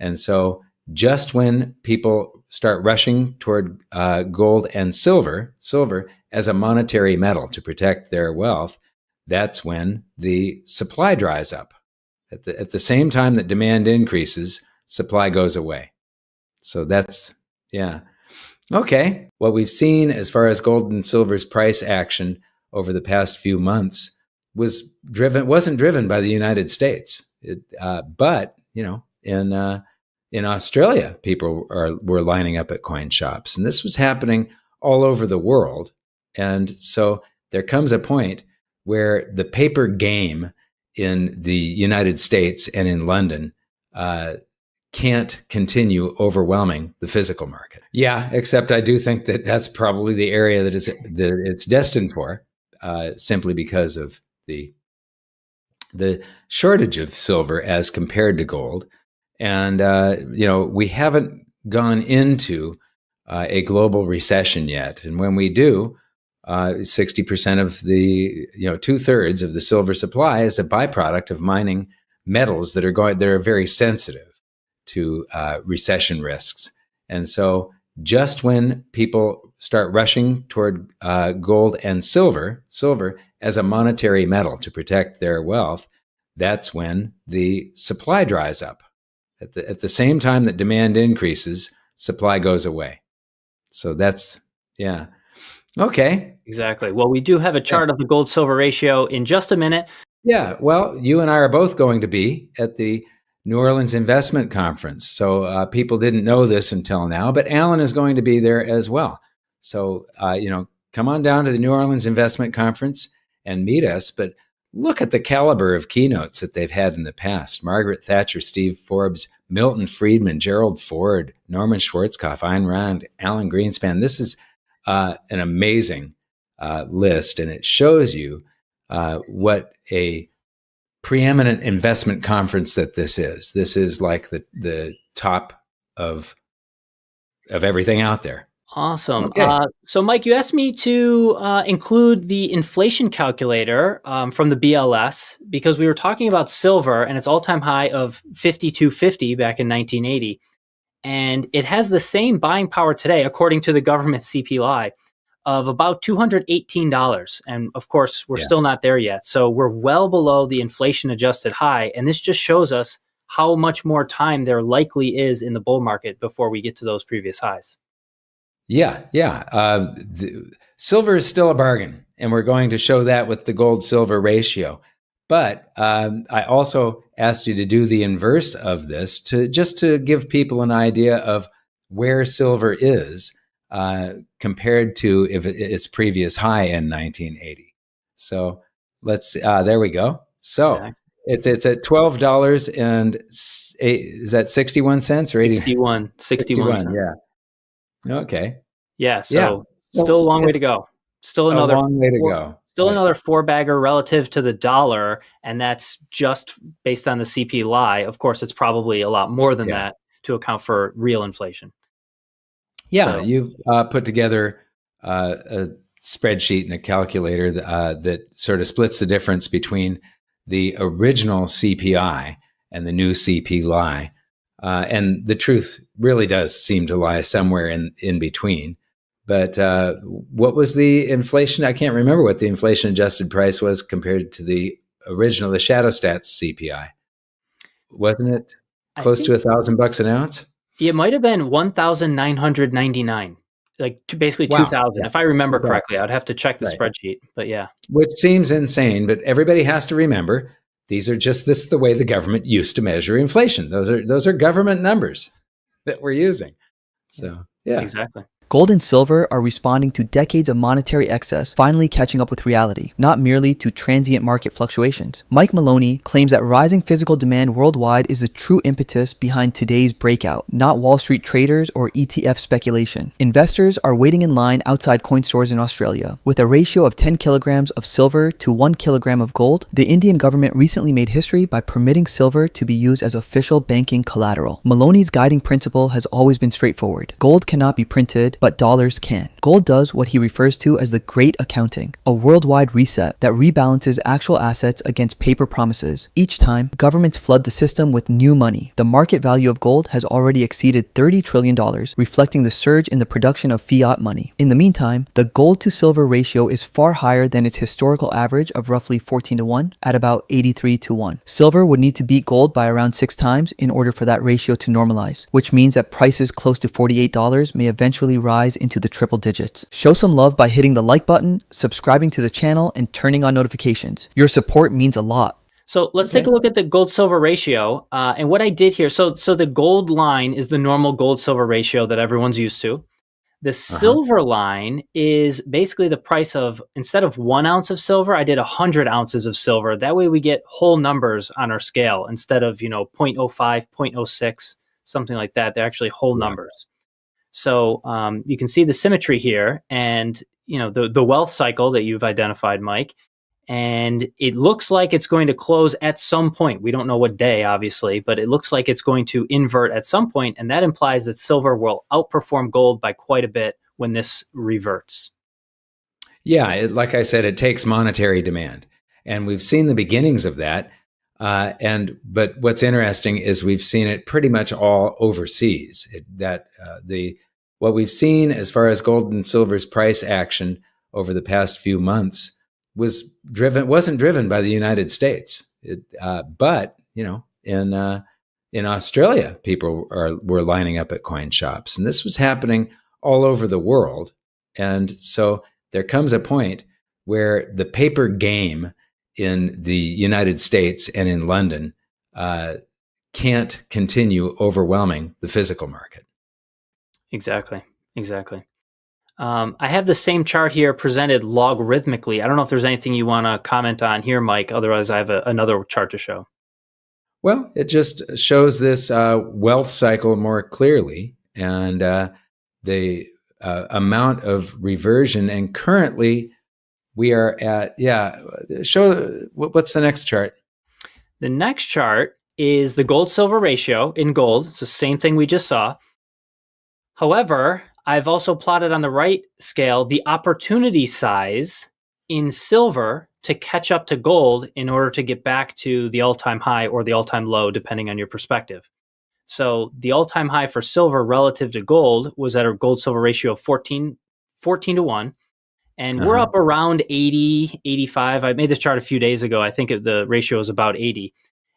And so just when people start rushing toward gold and silver as a monetary metal to protect their wealth, that's when the supply dries up. At the same time that demand increases, supply goes away. So that's, yeah. Okay. What we've seen as far as gold and silver's price action over the past few months wasn't driven by the United States. But, in Australia, people were lining up at coin shops, and this was happening all over the world. And so there comes a point where the paper game in the United States and in London can't continue overwhelming the physical market. Yeah, except I do think that that's probably the area that it's destined for, simply because of the shortage of silver as compared to gold. And, we haven't gone into a global recession yet. And when we do, 60% of the, 2/3 of the silver supply is a byproduct of mining metals that are very sensitive to recession risks. And so just when people start rushing toward gold and silver as a monetary metal to protect their wealth, that's when the supply dries up. At the same time that demand increases, supply goes away. So that's, yeah. Okay. Exactly. Well, we do have a chart of the gold-silver ratio in just a minute. Yeah. Well, you and I are both going to be at the New Orleans Investment Conference. So people didn't know this until now, but Alan is going to be there as well. So, come on down to the New Orleans Investment Conference and meet us. But look at the caliber of keynotes that they've had in the past. Margaret Thatcher, Steve Forbes, Milton Friedman, Gerald Ford, Norman Schwarzkopf, Ayn Rand, Alan Greenspan. This is an amazing list, and it shows you what a preeminent investment conference that this is. This is like the top of everything out there. Awesome. Okay. So, Mike, you asked me to include the inflation calculator from the BLS because we were talking about silver and its all-time high of 5,250 back in 1980. And it has the same buying power today, according to the government CPI, of about $218. And of course, we're still not there yet. So we're well below the inflation-adjusted high. And this just shows us how much more time there likely is in the bull market before we get to those previous highs. Yeah. Silver is still a bargain, and we're going to show that with the gold-silver ratio. But I also asked you to do the inverse of this to give people an idea of where silver is compared to its previous high in 1980. So let's there we go. So exactly. It's at $12 and is that 61 cents or 80? 61 cents. Yeah. Okay. Yeah. So still a long way to go. Still another long way to go. Still another four-bagger relative to the dollar, and that's just based on the CPI. Of course, it's probably a lot more than that to account for real inflation. Yeah, so, you've put together a spreadsheet and a calculator that sort of splits the difference between the original CPI and the new CPI. And the truth really does seem to lie somewhere in between. But what was the inflation? I can't remember what the inflation adjusted price was compared to the original, the Shadow Stats CPI. Wasn't it close to $1,000 an ounce? It might have been 1,999, like basically 2,000. If I remember correctly, I'd have to check the spreadsheet, but yeah. Which seems insane, but everybody has to remember this is the way the government used to measure inflation. Those are government numbers that we're using. So, yeah. Exactly. Gold and silver are responding to decades of monetary excess, finally catching up with reality, not merely to transient market fluctuations. Mike Maloney claims that rising physical demand worldwide is the true impetus behind today's breakout, not Wall Street traders or ETF speculation. Investors are waiting in line outside coin stores in Australia. With a ratio of 10 kilograms of silver to 1 kilogram of gold, the Indian government recently made history by permitting silver to be used as official banking collateral. Maloney's guiding principle has always been straightforward. Gold cannot be printed, affected, but dollars can. Gold does what he refers to as the Great Accounting, a worldwide reset that rebalances actual assets against paper promises. Each time, governments flood the system with new money. The market value of gold has already exceeded $30 trillion, reflecting the surge in the production of fiat money. In the meantime, the gold to silver ratio is far higher than its historical average of roughly 14 to 1 at about 83 to 1. Silver would need to beat gold by around 6 times in order for that ratio to normalize, which means that prices close to $48 may eventually rise into the triple digits. Show some love by hitting the like button, subscribing to the channel, and turning on notifications. Your support means a lot. So let's take a look at the gold silver ratio. And what I did here, so the gold line is the normal gold silver ratio that everyone's used to. The silver line is basically the price of, instead of 1 ounce of silver, I did 100 ounces of silver. That way we get whole numbers on our scale instead of, 0.05, 0.06, something like that. They're actually whole numbers. So you can see the symmetry here and, the wealth cycle that you've identified, Mike. And it looks like it's going to close at some point. We don't know what day, obviously, but it looks like it's going to invert at some point, and that implies that silver will outperform gold by quite a bit when this reverts. Yeah, like I said, it takes monetary demand, and we've seen the beginnings of that. But what's interesting is we've seen it pretty much all overseas. What we've seen as far as gold and silver's price action over the past few months wasn't driven by the United States. But in Australia, people were lining up at coin shops, and this was happening all over the world. And so there comes a point where the paper game in the United States and in London can't continue overwhelming the physical market. Exactly. I have the same chart here presented logarithmically. I don't know if there's anything you want to comment on here, Mike. Otherwise, I have another chart to show. Well, it just shows this wealth cycle more clearly, and the amount of reversion. And currently, we are at, what's the next chart? The next chart is the gold-silver ratio in gold. It's the same thing we just saw. However, I've also plotted on the right scale the opportunity size in silver to catch up to gold in order to get back to the all-time high or the all-time low, depending on your perspective. So the all-time high for silver relative to gold was at a gold-silver ratio of 14 to 1. And we're up around 80, 85. I made this chart a few days ago. I think the ratio is about 80.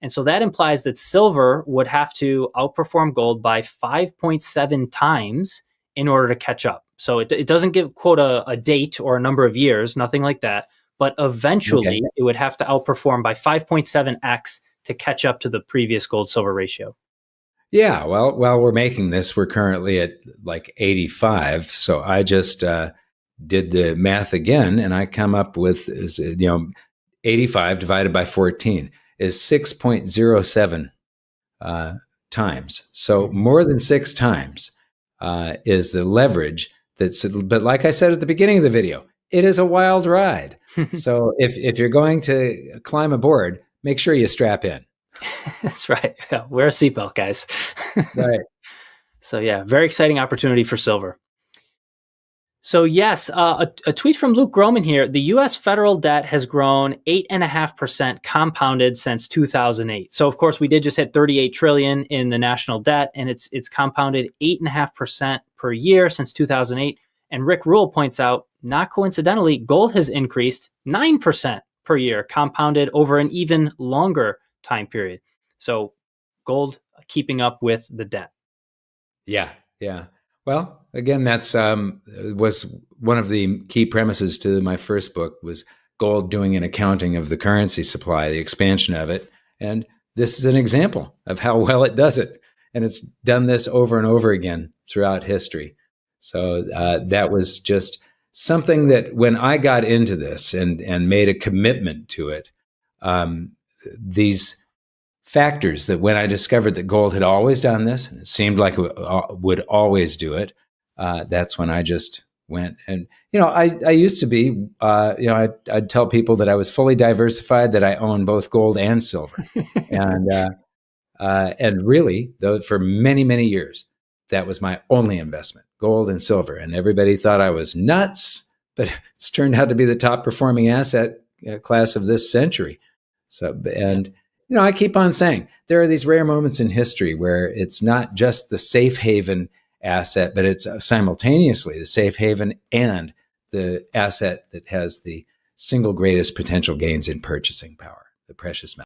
And so that implies that silver would have to outperform gold by 5.7 times in order to catch up. So it doesn't give, quote, a date or a number of years, nothing like that. But eventually it would have to outperform by 5.7x to catch up to the previous gold-silver ratio. Yeah, well, while we're making this, we're currently at like 85. So I just did the math again, and I come up with 85 divided by 14 is 6.07 times. So more than 6 times is the leverage. But like I said at the beginning of the video, it is a wild ride. So if you're going to climb aboard, make sure you strap in. That's right. Yeah, wear a seatbelt, guys. Right. So yeah, very exciting opportunity for silver. So yes, a tweet from Luke Groman here. The U.S. federal debt has grown 8.5% compounded since 2008. So of course we did just hit 38 trillion in the national debt, and it's compounded 8.5% per year since 2008. And Rick Rule points out, not coincidentally, gold has increased 9% per year, compounded over an even longer time period. So gold keeping up with the debt. Yeah. Well, again, that's was one of the key premises to my first book, was gold doing an accounting of the currency supply, the expansion of it. And this is an example of how well it does it. And it's done this over and over again throughout history. So that was just something that when I got into this and made a commitment to it, these factors that when I discovered that gold had always done this, and it seemed like it would always do it, that's when I just went. And, I used to be, I'd tell people that I was fully diversified, that I own both gold and silver. And really, though, for many, many years, that was my only investment, gold and silver. And everybody thought I was nuts, but it's turned out to be the top performing asset class of this century. So, and I keep on saying there are these rare moments in history where it's not just the safe haven asset, but it's simultaneously the safe haven and the asset that has the single greatest potential gains in purchasing power, the precious metal.